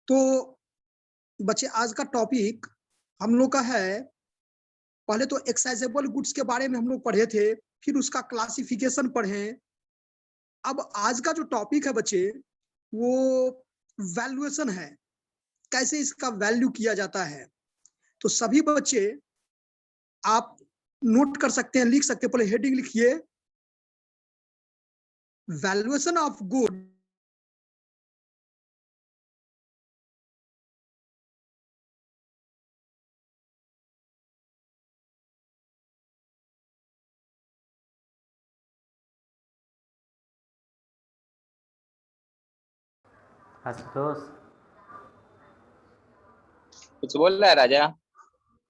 तो बच्चे आज का टॉपिक हम लोग का है, पहले तो एक्साइजेबल गुड्स के बारे में हम लोग पढ़े थे, फिर उसका क्लासिफिकेशन पढ़े। अब आज का जो टॉपिक है बच्चे वो वैल्यूएशन है, कैसे इसका वैल्यू किया जाता है। तो सभी बच्चे आप नोट कर सकते हैं, लिख सकते हैं। पहले हेडिंग लिखिए, वैल्यूएशन ऑफ गुड आशुतोष। कुछ बोल रहा है राजा?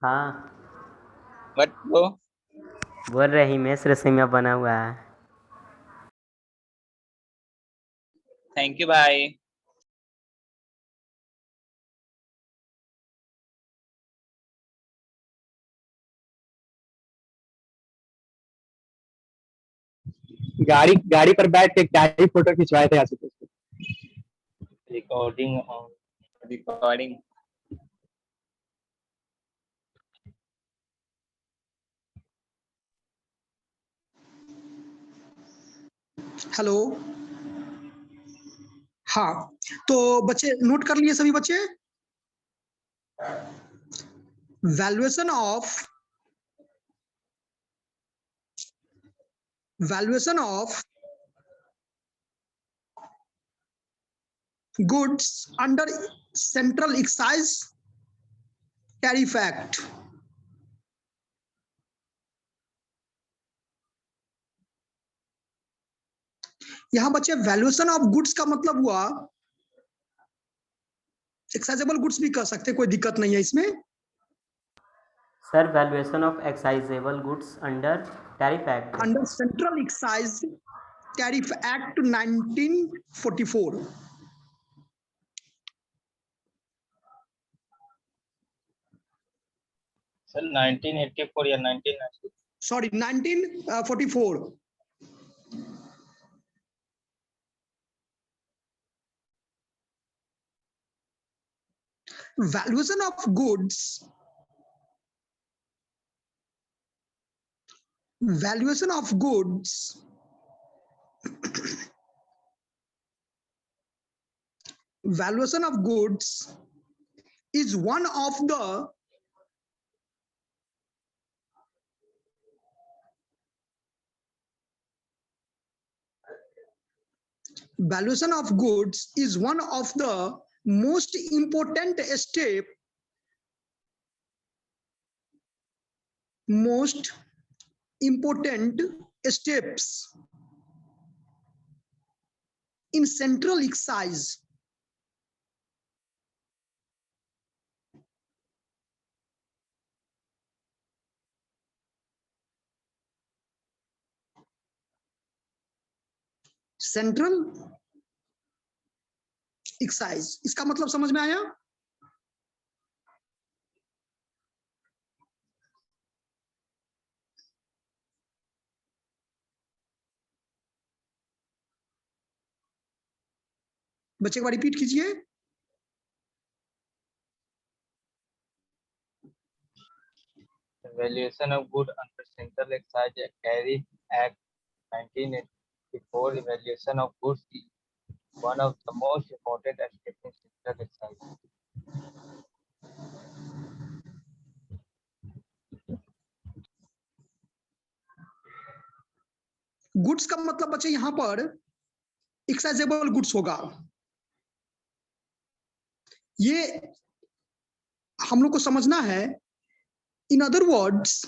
हाँ बट वो बोल रहे हिमेश रेशमिया बना हुआ है। थैंक यू भाई। गाड़ी पर बैठ के क्या ही फोटो खिंचवाए थे आशुतोष। Recording hello. हाँ, तो बच्चे नोट कर लिए सभी बच्चे, valuation of goods under central excise tariff act. यहां बच्चे वैल्यूएशन ऑफ गुड्स का मतलब हुआ, एक्साइजेबल गुड्स भी कह सकते, कोई दिक्कत नहीं है इसमें। Sir valuation of excisable goods under tariff act. Under central excise tariff act 1944। Sir 1984 या 1990? Sorry 1944। Valuation of goods, valuation of goods valuation of goods is one of the valuation of goods is one of the most important steps in central excise. Central excise, इसका मतलब समझ में आया? बच्चे एक बार repeat कीजिए। Valuation of good under Central Excise Tariff Act 1984. Valuation of goods is one of the most important aspects in Central Excise. Goods का मतलब बच्चे यहां पर एक्साइजेबल गुड्स होगा। ये हम लोग को समझना है। In other words,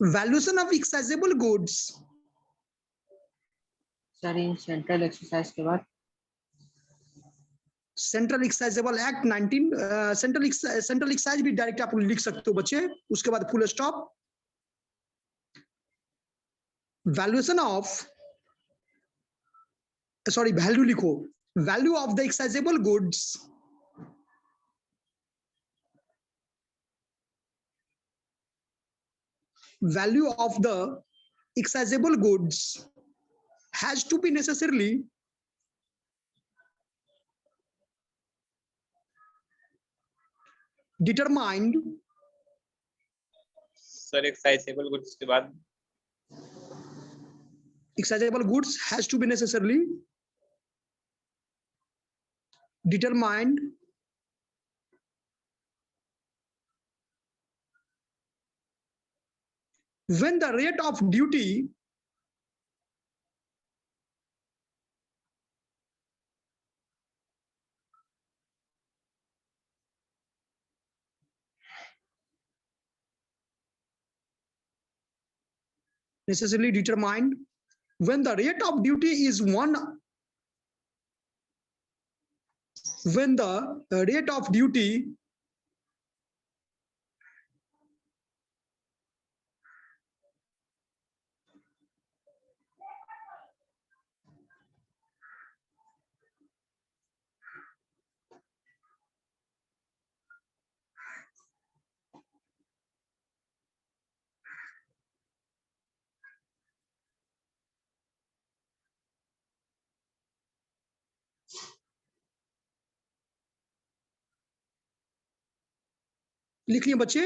valuation of excisable goods, sir in central exercise के बाद central excisable act 19 central excise भी डायरेक्ट आप लिख सकते हो बच्चे, उसके बाद full stop. Valuation of, sorry value लिखो, value of the excisable goods value of the excisable goods has to be necessarily determined sir excisable goods के बाद excisable goods has to be necessarily determined when the rate of duty necessarily determined when the rate of duty is one, when the rate of duty लिख लिए बच्चे,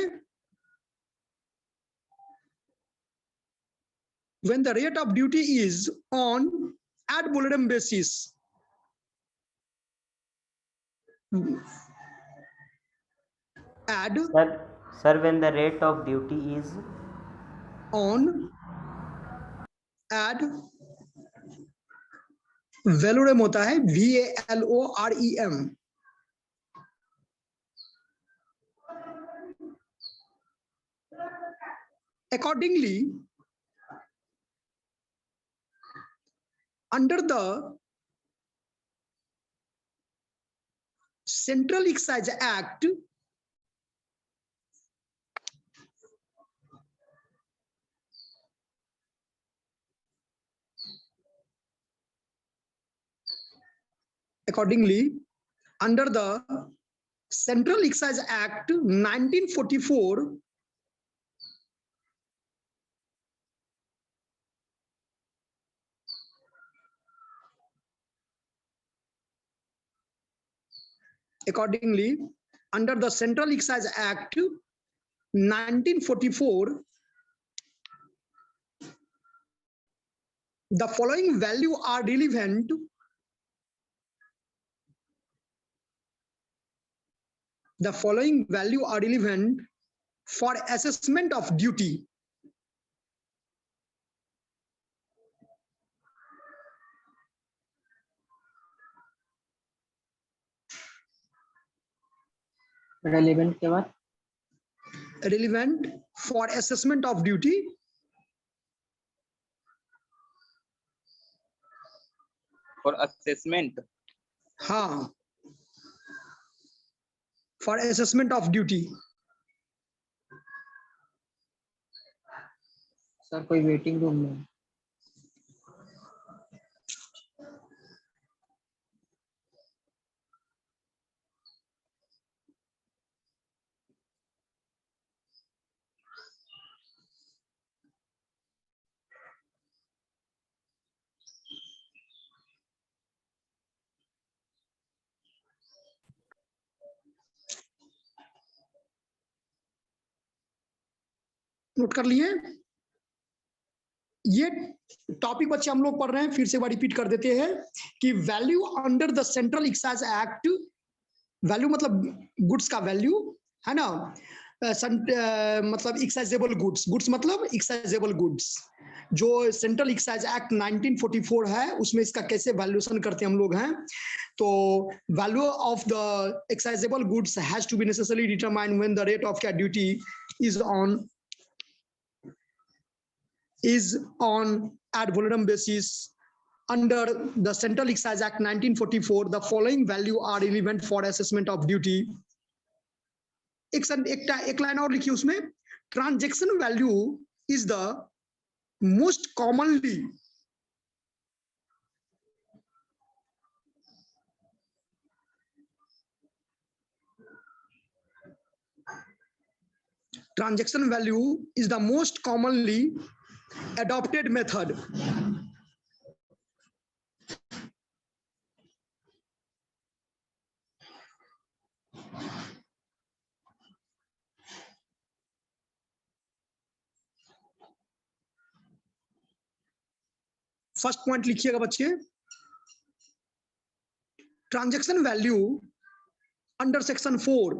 when the rate of duty is on ad valorem basis, ad Sir, when the rate of duty is on ad valorem होता है VALOREM, accordingly under the Central Excise Act, accordingly under the Central Excise Act 1944, accordingly under the Central Excise Act 1944, the following value are relevant for assessment of duty. relevant के बाद Relevant for assessment of duty, for assessment हाँ, for assessment of duty. Sir कोई waiting room में note कर लिए? ये topic बच्चे हम लोग पढ़ रहे हैं, फिर से एक बार रिपीट कर देते हैं कि value under the central excise act, value मतलब गुड्स का वैल्यू है ना, मतलब एक्साइजेबल गुड्स, गुड्स मतलब एक्साइजेबल गुड्स, जो सेंट्रल एक्साइज एक्ट 1944 है उसमें इसका कैसे वैल्यूएशन करते हैं हम लोग हैं। तो value of the excisable goods has to be necessarily determined when the rate of क्या duty is on ad valorem basis under the Central Excise Act 1944. The following value are relevant for assessment of duty. एक line और लिखिए उसमें, transaction value is the most commonly transaction value is the most commonly adopted method. First point लिखिएगा बच्चे, transaction value under section 4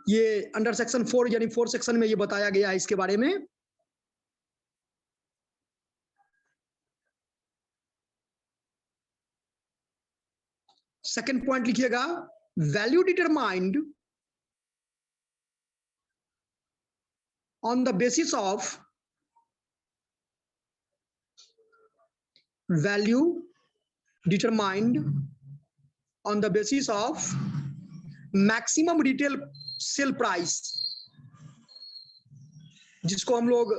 ये under section 4 यानी 4 section में ये बताया गया है इसके बारे में। सेकंड पॉइंट लिखिएगा, value determined on the basis of value determined on the basis of maximum retail sale price, जिसको हम लोग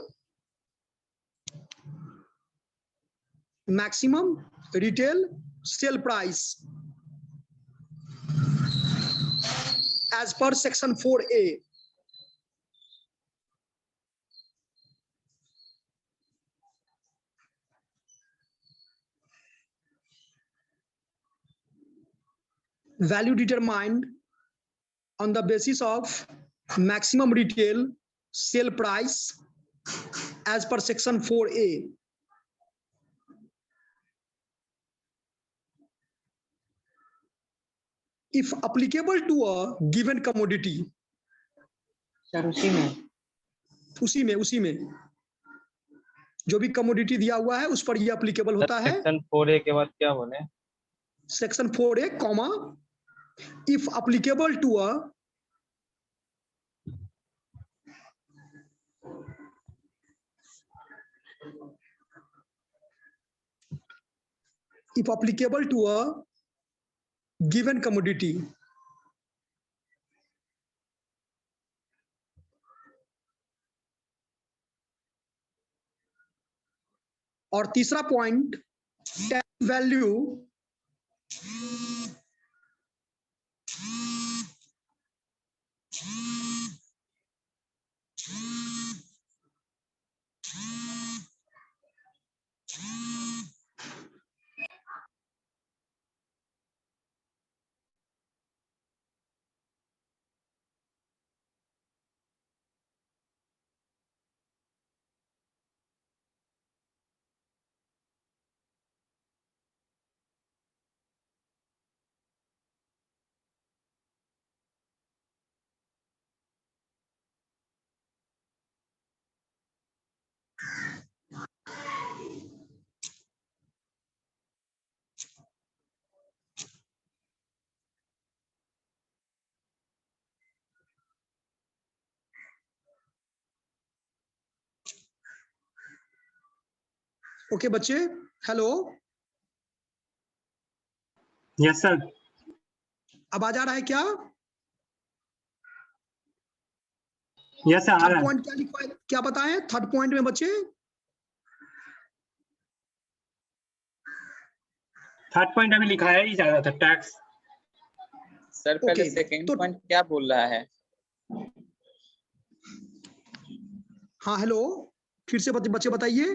maximum retail sale price as per section 4A। value determined on the basis of maximum retail sale price as per section 4A. If applicable to a given commodity, sir उसी में जो भी commodity दिया हुआ है उस पर ये अप्लीकेबल होता है। सेक्शन 4A के बाद क्या बोले? Section 4A comma if applicable to a given commodity, और तीसरा पॉइंट वैल्यू ओके बच्चे, हेलो, यस सर। आवाज आ रहा है क्या? यस सर, आ थर्ड रहा है। पॉइंट क्या लिखा है, क्या बताएं थर्ड पॉइंट में बच्चे? थर्ड पॉइंट अभी लिखा है ही ज्यादा था, टैक्स। सर पहले Okay, सेकंड तो- पॉइंट क्या बोल रहा है? हाँ हेलो, फिर से बच्चे बताइए।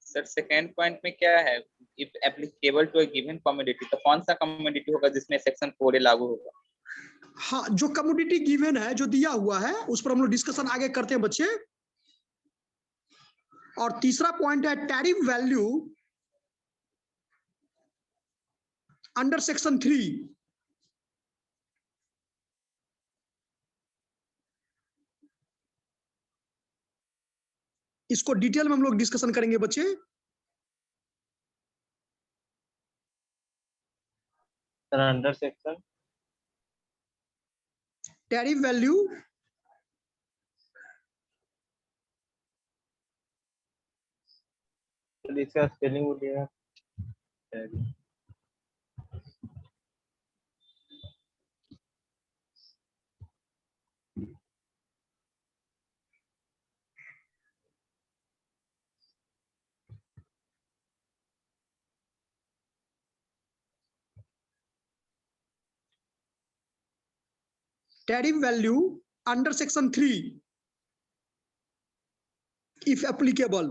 सर सेकंड पॉइंट में क्या है? If applicable to a given commodity, तो कौन सा कमोडिटी होगा जिसमें सेक्शन 4A लागू होगा? हाँ, जो कमोडिटी गिवन है, जो दिया हुआ है, उस पर हम लोग डिस्कशन आगे करते हैं बच्चे। और तीसरा पॉइंट है टैरिफ वैल्यू अंडर सेक्शन 3। इसको डिटेल में हम लोग डिस्कशन करेंगे बच्चे। Sir under section tariff value इसका स्पेलिंग बोलिएगा। Tariff value under section 3 if applicable.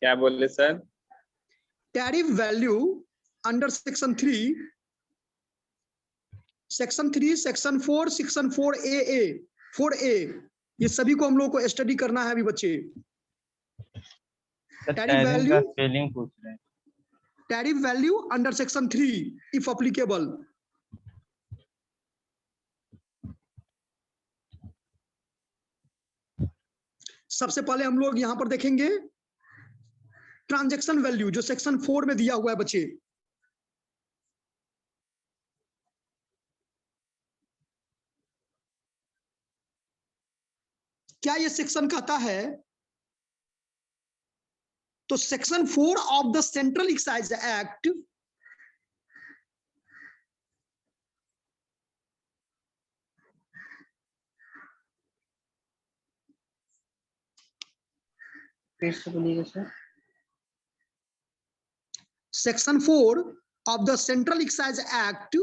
क्या बोले sir? Tariff value under section 3, section 3, section 4, section 4A, 4A, ये सभी को हम लोग को स्टडी करना है अभी बच्चे। Tariff value, स्पेलिंग पूछ रहे हैं। tariff value under section 3 if applicable. सबसे पहले हम लोग यहां पर देखेंगे ट्रांजैक्शन वैल्यू जो सेक्शन 4 में दिया हुआ है बच्चे। क्या ये सेक्शन कहता है? तो section 4 of the central excise act फिर से बोलिएगा sir. Section 4 of the central excise act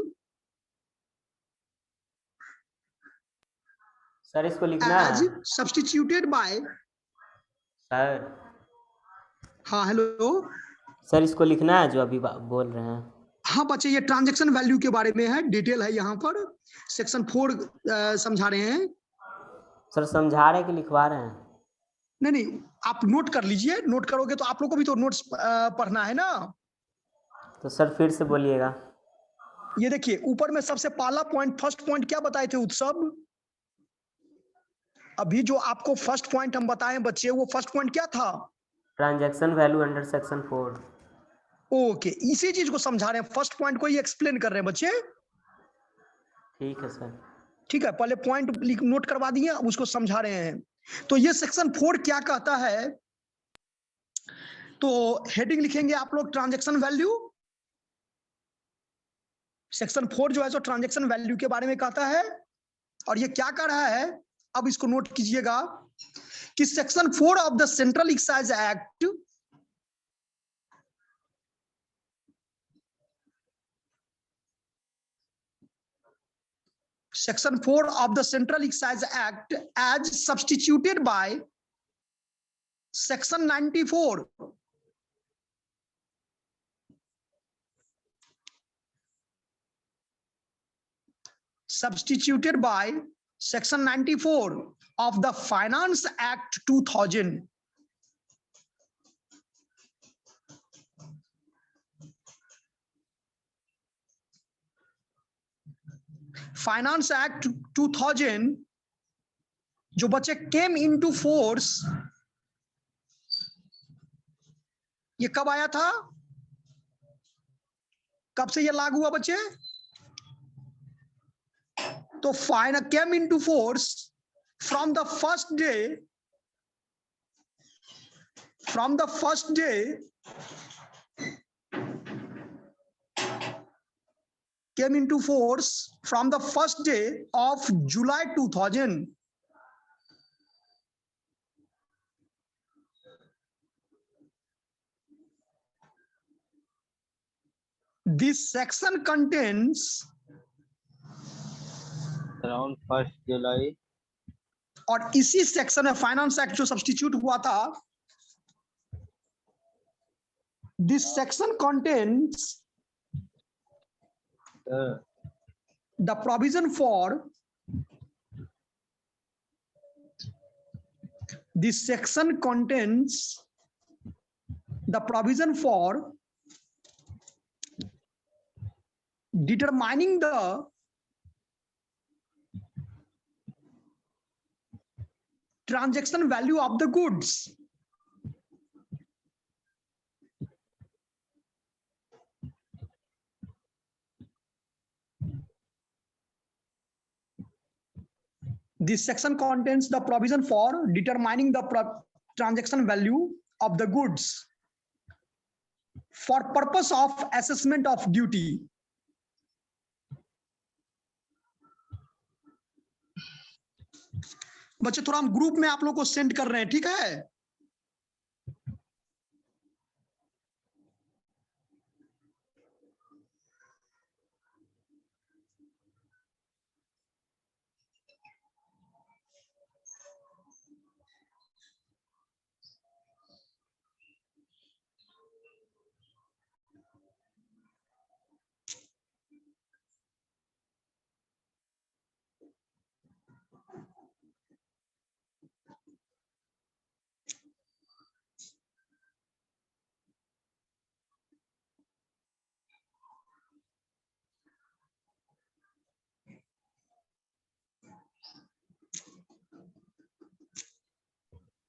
sir इसको लिखना एज है सब्स्टिट्यूटेड बाय। सर। हाँ हेलो सर इसको लिखना है जो अभी बोल रहे हैं। हाँ बच्चे, ये ट्रांजैक्शन वैल्यू के बारे में है, डिटेल है यहाँ पर। सेक्शन 4 समझा रहे हैं। सर समझा रहे कि लिखवा रहे हैं? नहीं नहीं, आप नोट कर लीजिए। नोट करोगे तो आप लोग को भी तो नोट्स पढ़ना है ना। तो सर फिर से बोलिएगा। ये देखिए ऊपर में सबसे पहला पॉइंट, फर्स्ट पॉइंट क्या बताए थे उत्सव? अभी जो आपको फर्स्ट पॉइंट हम बताए बच्चे, वो फर्स्ट पॉइंट क्या था? Transaction value under section 4। Okay, इसी चीज को समझा रहे हैं, फर्स्ट पॉइंट को ही एक्सप्लेन कर रहे हैं बच्चे। ठीक है सर। ठीक है, पहले पॉइंट नोट करवा दिए, अब उसको समझा रहे हैं। तो ये सेक्शन 4 क्या कहता है? तो हेडिंग लिखेंगे आप लोग ट्रांजैक्शन वैल्यू। सेक्शन 4 जो है सो ट्रांजैक्शन वैल्यू के बारे में कहता है। और ये क्या कर रहा है, अब इसको नोट कीजिएगा कि section 4 of the central excise act Section 4 of the Central Excise Act as substituted by Section 94 substituted by Section 94 of the Finance Act 2000 finance act 2000 जो बच्चे केम इनटू फोर्स, ये कब आया था? कब से ये लागू हुआ बच्चे? तो fine came into force from the first day came into force from the first day of July 2000. This section contains around 1st July और इसी सेक्शन में फाइनेंस एक्ट जो सब्स्टिट्यूट हुआ था, this section contains the provision for this section contains the provision for determining the transaction value of the goods. This section contains the provision for determining the transaction value of the goods for purpose of assessment of duty. बच्चे थोड़ा हम group में आप लोग को send कर रहे हैं, ठीक है?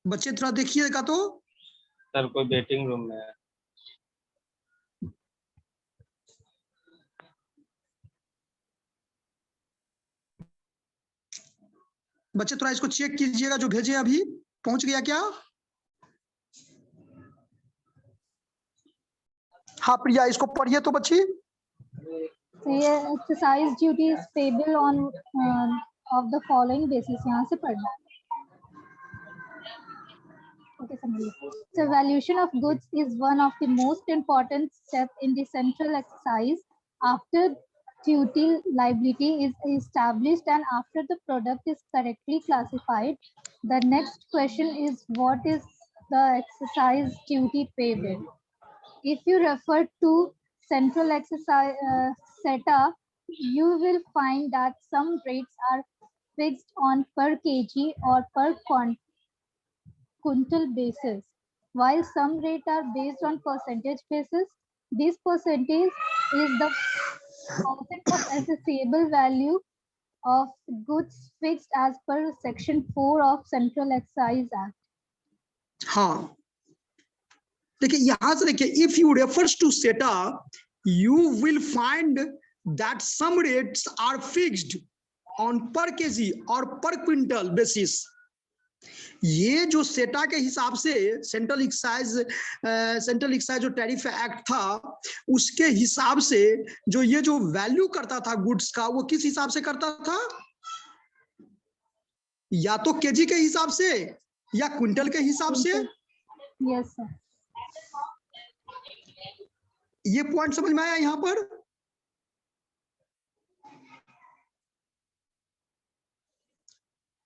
बच्चे थोड़ा देखिएगा तो। सर कोई वेटिंग रूम में है। बच्चे थोड़ा इसको चेक कीजिएगा, जो भेजे अभी पहुंच गया क्या? हाँ प्रिया, इसको पढ़िए तो बच्ची। Exercise duty is payable on off the following basis, यहाँ से पढ़ना। Okay, so valuation of goods is one of the most important steps in the central exercise. After duty liability is established and after the product is correctly classified, the next question is what is the exercise duty payable? If you refer to central exercise setup, you will find that some rates are fixed on per kg or per quintal basis, while some rates are based on percentage basis. This percentage is the percent of assessable value of goods fixed as per section 4 of Central Excise Act. हाँ देखिए, यहां से देखिए, if you refers to CETA you will find that some rates are fixed on per KG और per quintal basis. ये जो सेटा के हिसाब से सेंट्रल एक्साइज जो टैरिफ एक्ट था उसके हिसाब से जो ये जो वैल्यू करता था गुड्स का, वो किस हिसाब से करता था? या तो केजी के हिसाब से या क्विंटल के हिसाब से। Yes sir. ये पॉइंट समझ में आया यहाँ पर?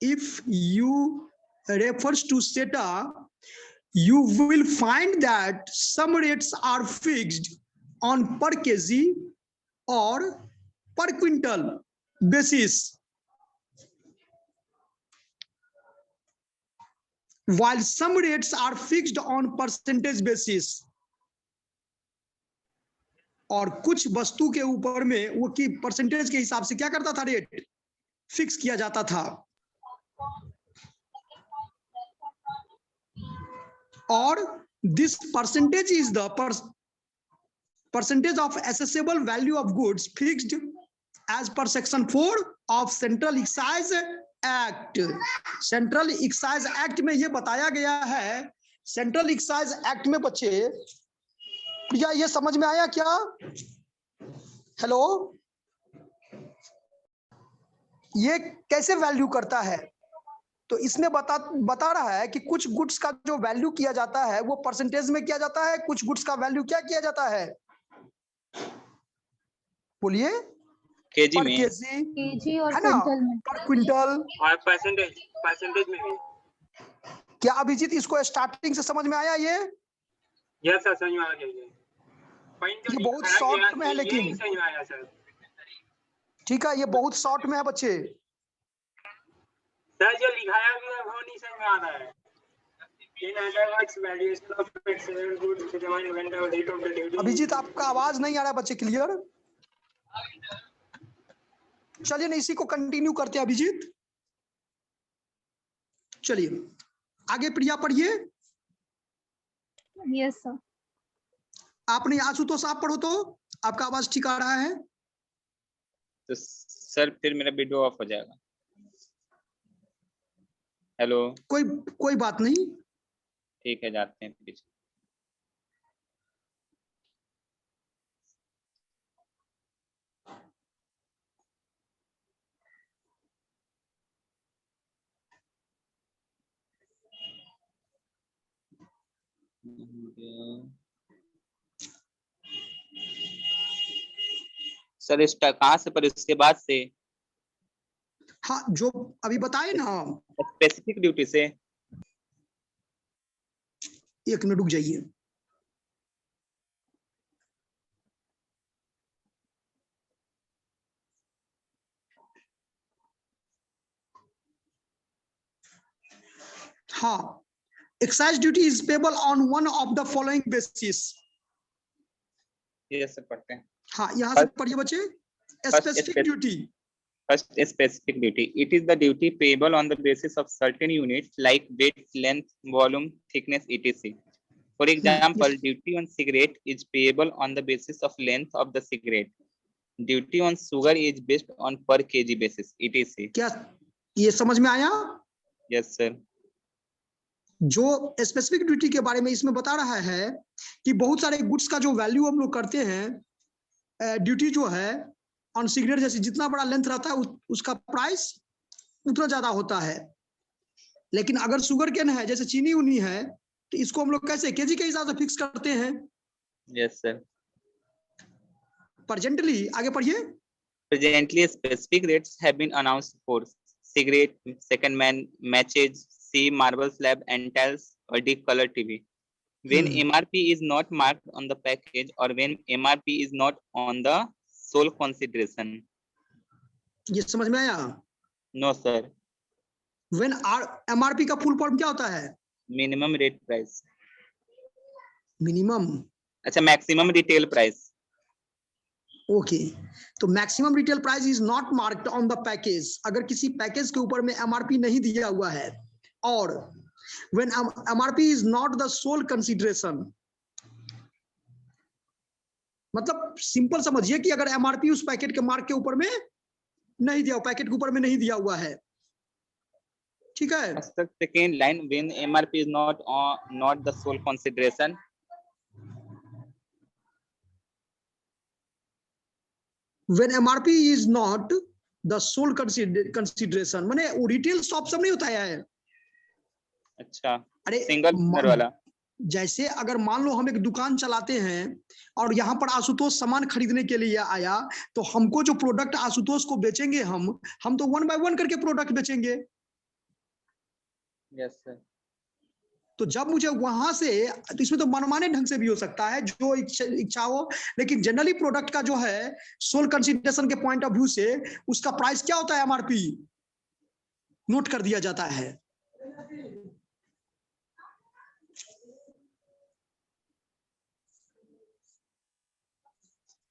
If you refers to SETA, you will find that some rates are fixed on per kg or per quintal basis, while some rates are fixed on percentage basis. और कुछ वस्तु के ऊपर में वो की परसेंटेज के हिसाब से क्या करता था, रेट फिक्स किया जाता था। और this percentage is the percentage of assessable value of goods fixed as per section 4 of Central Excise Act. Central Excise Act में ये बताया गया है। Central Excise Act में बच्चे भैया ये समझ में आया क्या? हेलो, ये कैसे वैल्यू करता है? तो इसमें बता रहा है कि कुछ गुड्स का जो वैल्यू किया जाता है वो परसेंटेज में किया जाता है, कुछ गुड्स का वैल्यू क्या किया जाता है, बोलिए? केजी पर में, केजी और है ना, क्विंटल में, पर क्विंटल और परसेंटेज में भी। क्या अभिजीत इसको स्टार्टिंग से समझ में आया? ये यस सर, समझ में आ गया। ये बहुत शॉर्ट में है, लेकिन समझ में आया सर। ठीक है, ये बहुत शॉर्ट में है बच्चे। सर जो लिखाया गया है वो नहीं समझ में आ रहा है। In other words valuation of excellent goods determine when the rate of the duty. Abhijit आपका आवाज नहीं आ रहा है बच्चे, क्लियर? चलिए ना, इसी को कंटिन्यू करते हैं अभिजीत। चलिए आगे, प्रिया पढ़िए। Yes sir. आपने आशुतोष आप पढ़ो तो, आपका आवाज ठीक आ रहा है। तो सर फिर मेरा वीडियो ऑफ हो जाएगा। हेलो, कोई बात नहीं, ठीक है, जाते हैं पीछे। सर इस कहाँ से पर इसके बाद से? हाँ जो अभी बताए ना, स्पेसिफिक ड्यूटी से। एक मिनट रुक जाइए। हाँ, excise duty is payable on one of the following basis. ये सब पढ़ते हैं। हाँ, यहाँ से पढ़िए बच्चे। Specific duty, First, a specific duty. It is the duty payable on the basis of certain units like weight, length, volume, thickness, etc. For example, yes. duty on cigarette is payable on the basis of length of the cigarette. Duty on sugar is based on per kg basis, etc. क्या ये समझ में आया? Yes, sir. जो specific duty के बारे में इसमें बता रहा है कि बहुत सारे गुड्स का जो वैल्यू हम लोग करते हैं, ड्यूटी जो है ऑन सिगरेट, जैसे जितना बड़ा लेंथ रहता है उसका प्राइस उतना ज्यादा होता है। लेकिन अगर शुगर केन है, जैसे चीनी उनी है, तो इसको हम लोग कैसे केजी के हिसाब से फिक्स करते हैं। Yes, sir. प्रेजेंटली आगे पढ़िए। Presently, specific rates have been announced for cigarette, second matches, C, marble slab, and tiles or deep color TV. When MRP is not marked on the package or when MRP is not on the sole consideration. ये समझ में आया? No, sir. When MRP का full form क्या होता है? Minimum rate price. Minimum. अच्छा, maximum retail price. Okay, तो maximum retail price is not marked on the package. अगर किसी पैकेज के ऊपर में एमआरपी नहीं दिया हुआ है, और when MRP is not the sole consideration, मतलब सिंपल समझिए कि अगर एमआरपी उस पैकेट के मार्क के ऊपर में नहीं दिया, पैकेट के ऊपर में नहीं दिया हुआ है, ठीक है। Second line, when MRP is not the sole consideration. When MRP is not the sole consideration, माने वो रिटेल शॉप सब नहीं होता है। अच्छा, अरे सिंगल ओनर वाला। जैसे अगर मान लो हम एक दुकान चलाते हैं और यहाँ पर आशुतोष सामान खरीदने के लिए आया, तो हमको जो प्रोडक्ट आशुतोष को बेचेंगे हम तो 1 by 1 करके प्रोडक्ट बेचेंगे। Yes sir. तो जब मुझे वहां से, तो इसमें तो मनमाने ढंग से भी हो सकता है जो इच्छा हो, लेकिन जनरली प्रोडक्ट का जो है सोल कंसीडरेशन के पॉइंट ऑफ व्यू से उसका प्राइस क्या होता है, एमआरपी नोट कर दिया जाता है।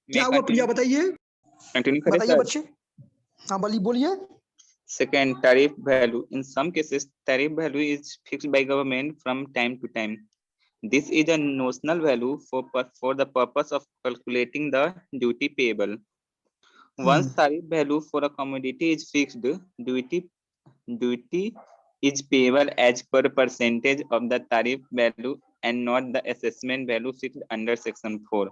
क्या हुआ प्रिया, बताइए। बताइए बच्चे। हाँ बोलिए। Second, tariff value. In some cases, tariff value is fixed by government from time to time. This is a notional value for the purpose of calculating the duty payable. Once tariff value for a commodity is fixed, duty is payable as per percentage of the tariff value and not the assessment value fixed under section 4.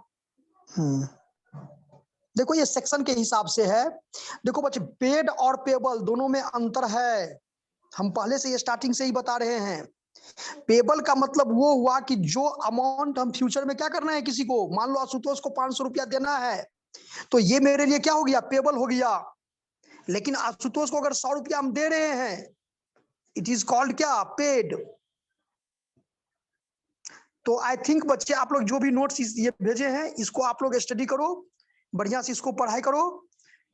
देखो ये section के हिसाब से है। देखो बच्चे, paid और payable दोनों में अंतर है। हम पहले से ये स्टार्टिंग से ही बता रहे हैं। पेबल का मतलब वो हुआ कि जो अमाउंट हम फ्यूचर में क्या करना है, किसी को मान लो आशुतोष को 500 रुपया देना है, तो ये मेरे लिए क्या हो गया, पेबल हो गया। लेकिन आशुतोष को अगर 100 रुपया हम दे रहे हैं, इट इज कॉल्ड क्या, पेड। तो आई थिंक बच्चे आप लोग जो भी नोट्स ये भेजे हैं, इसको आप लोग स्टडी करो, बढ़िया से इसको पढ़ाई करो,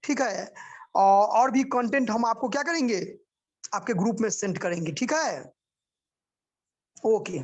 ठीक है। और भी कंटेंट हम आपको क्या करेंगे, आपके ग्रुप में सेंड करेंगे, ठीक है। ओके।